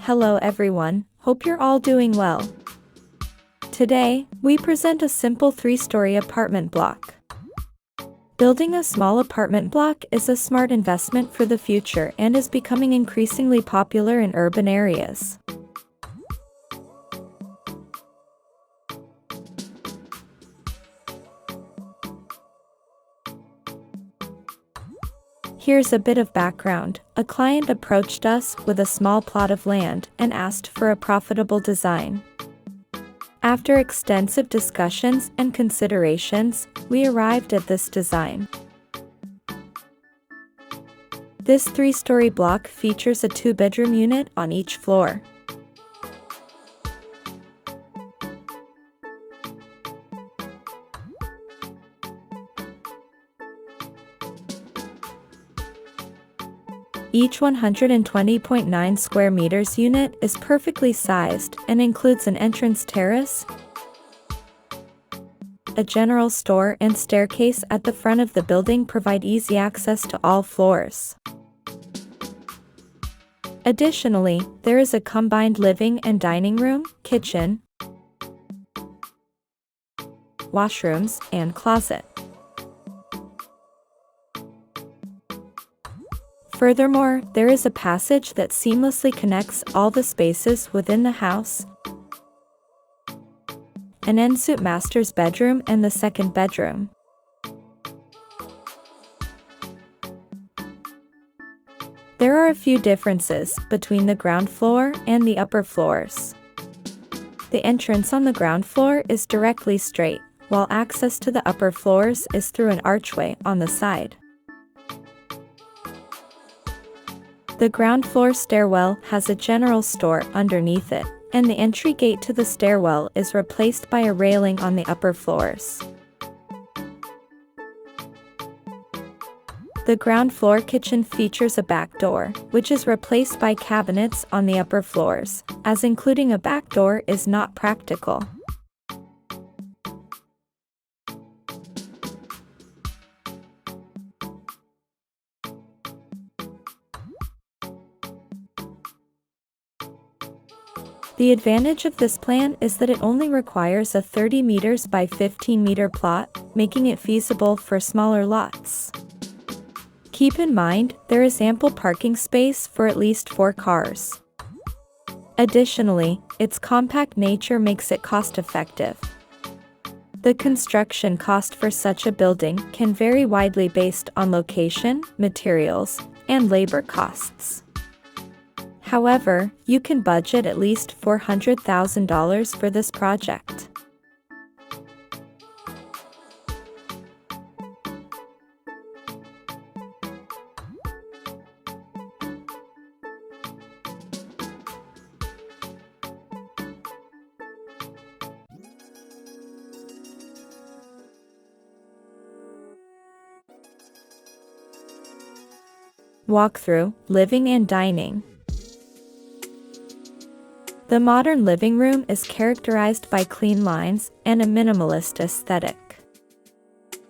Hello everyone, hope you're all doing well. Today, we present a simple 3-story apartment block. Building a small apartment block is a smart investment for the future and is becoming increasingly popular in urban areas. Here's a bit of background. A client approached us with a small plot of land and asked for a profitable design. After extensive discussions and considerations, we arrived at this design. This 3-story block features a 2-bedroom unit on each floor. Each 120.9 square meters unit is perfectly sized and includes an entrance terrace, a general store and staircase at the front of the building provide easy access to all floors. Additionally, there is a combined living and dining room, kitchen, washrooms, and closet. Furthermore, there is a passage that seamlessly connects all the spaces within the house, an ensuite master's bedroom and the second bedroom. There are a few differences between the ground floor and the upper floors. The entrance on the ground floor is directly straight, while access to the upper floors is through an archway on the side. The ground floor stairwell has a general store underneath it, and the entry gate to the stairwell is replaced by a railing on the upper floors. The ground floor kitchen features a back door, which is replaced by cabinets on the upper floors, as including a back door is not practical. The advantage of this plan is that it only requires a 30 meters by 15 meter plot, making it feasible for smaller lots. Keep in mind, there is ample parking space for at least 4 cars. Additionally, its compact nature makes it cost-effective. The construction cost for such a building can vary widely based on location, materials, and labor costs. However, you can budget at least $400,000 for this project. Walkthrough, living and dining. The modern living room is characterized by clean lines and a minimalist aesthetic.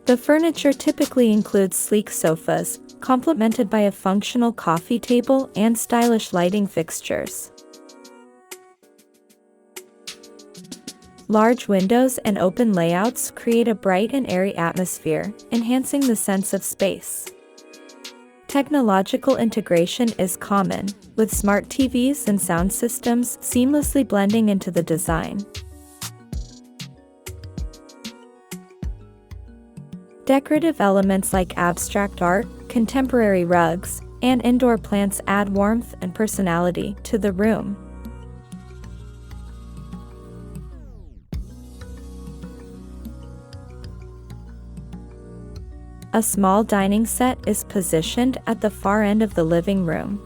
The furniture typically includes sleek sofas, complemented by a functional coffee table and stylish lighting fixtures. Large windows and open layouts create a bright and airy atmosphere, enhancing the sense of space. Technological integration is common, with smart TVs and sound systems seamlessly blending into the design. Decorative elements like abstract art, contemporary rugs, and indoor plants add warmth and personality to the room. A small dining set is positioned at the far end of the living room.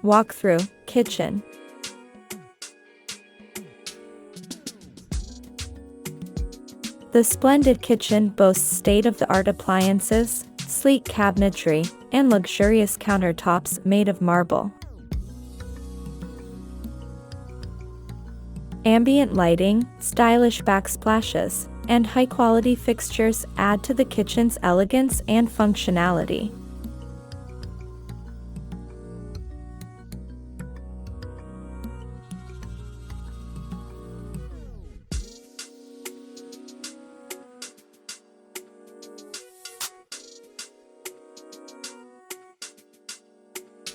Walkthrough, kitchen. The splendid kitchen boasts state-of-the-art appliances, sleek cabinetry, and luxurious countertops made of marble. Ambient lighting, stylish backsplashes, and high-quality fixtures add to the kitchen's elegance and functionality.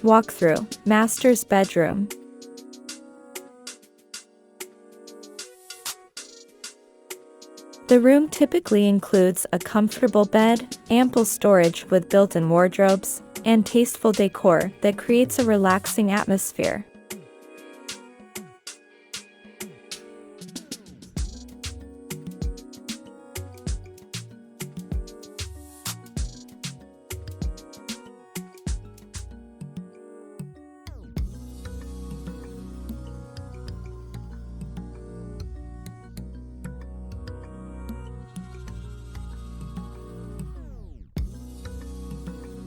Walkthrough, Master's Bedroom. The room typically includes a comfortable bed, ample storage with built-in wardrobes, and tasteful decor that creates a relaxing atmosphere.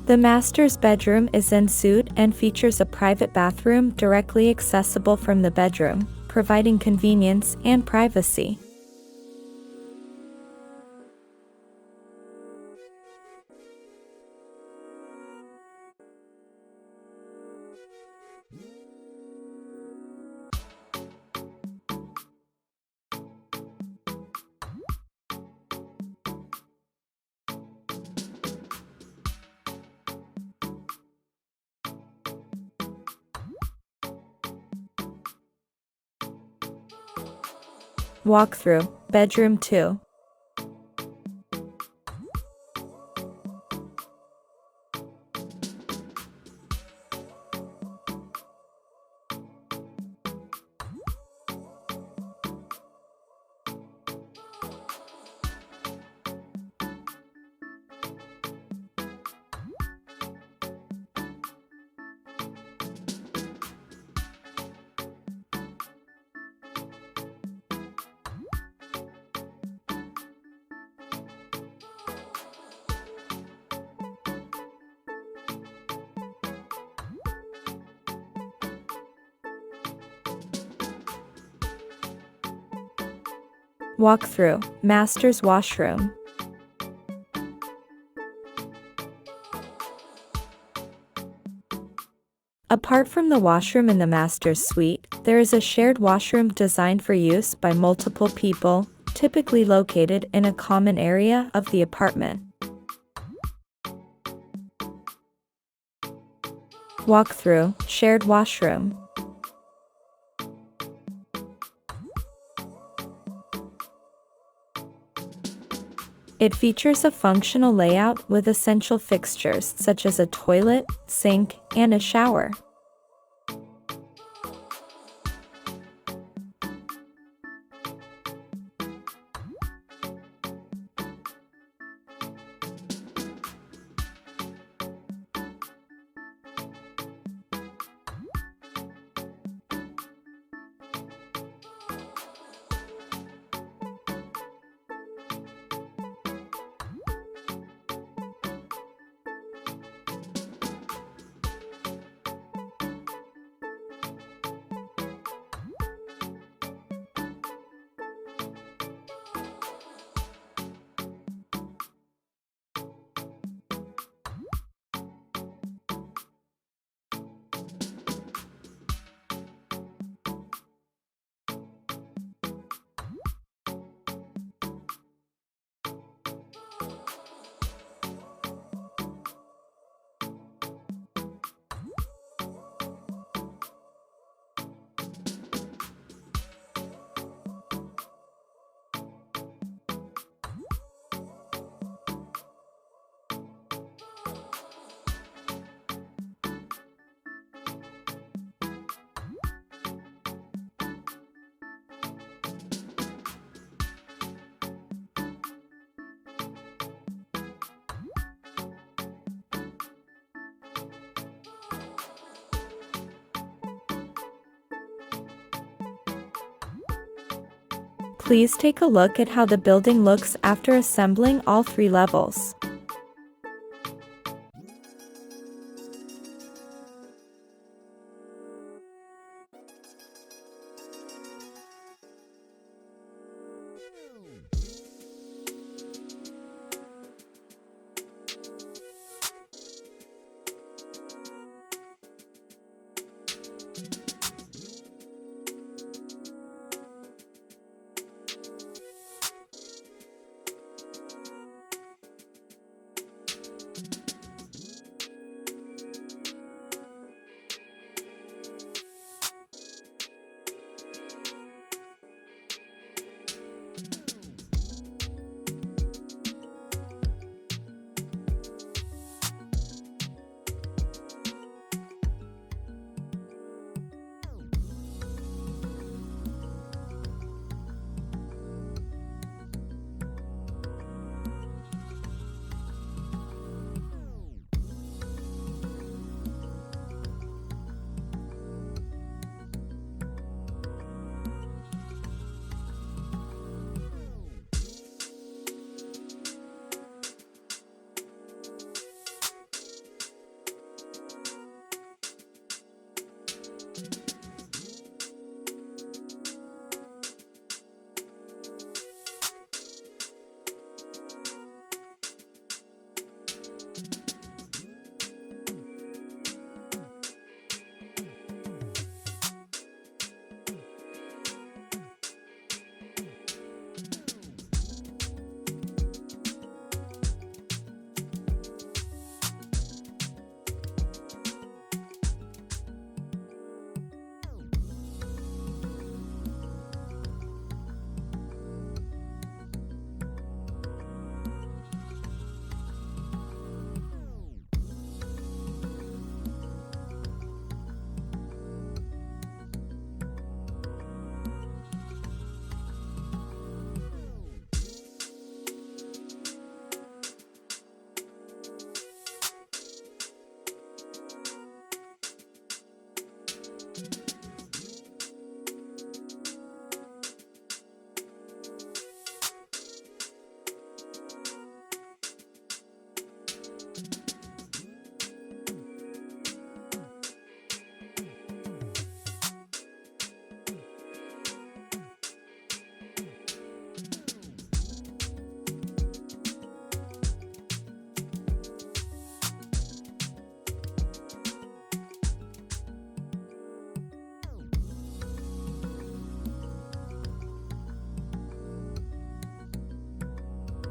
The master's bedroom is en suite and features a private bathroom directly accessible from the bedroom, providing convenience and privacy. Walkthrough, Bedroom 2. Walkthrough, Master's Washroom. Apart from the washroom in the master's suite, there is a shared washroom designed for use by multiple people, typically located in a common area of the apartment. Walkthrough, Shared Washroom. It features a functional layout with essential fixtures such as a toilet, sink, and a shower. Please take a look at how the building looks after assembling all 3 levels.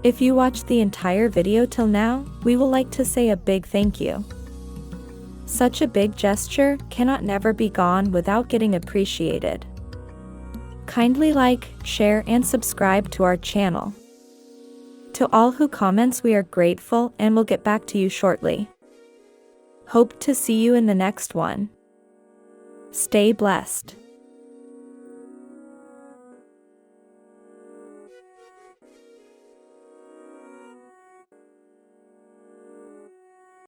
If you watched the entire video till now, we would like to say a big thank you. Such a big gesture cannot never be gone without getting appreciated. Kindly like, share and subscribe to our channel. To all who comments, we are grateful and will get back to you shortly. Hope to see you in the next one. Stay blessed.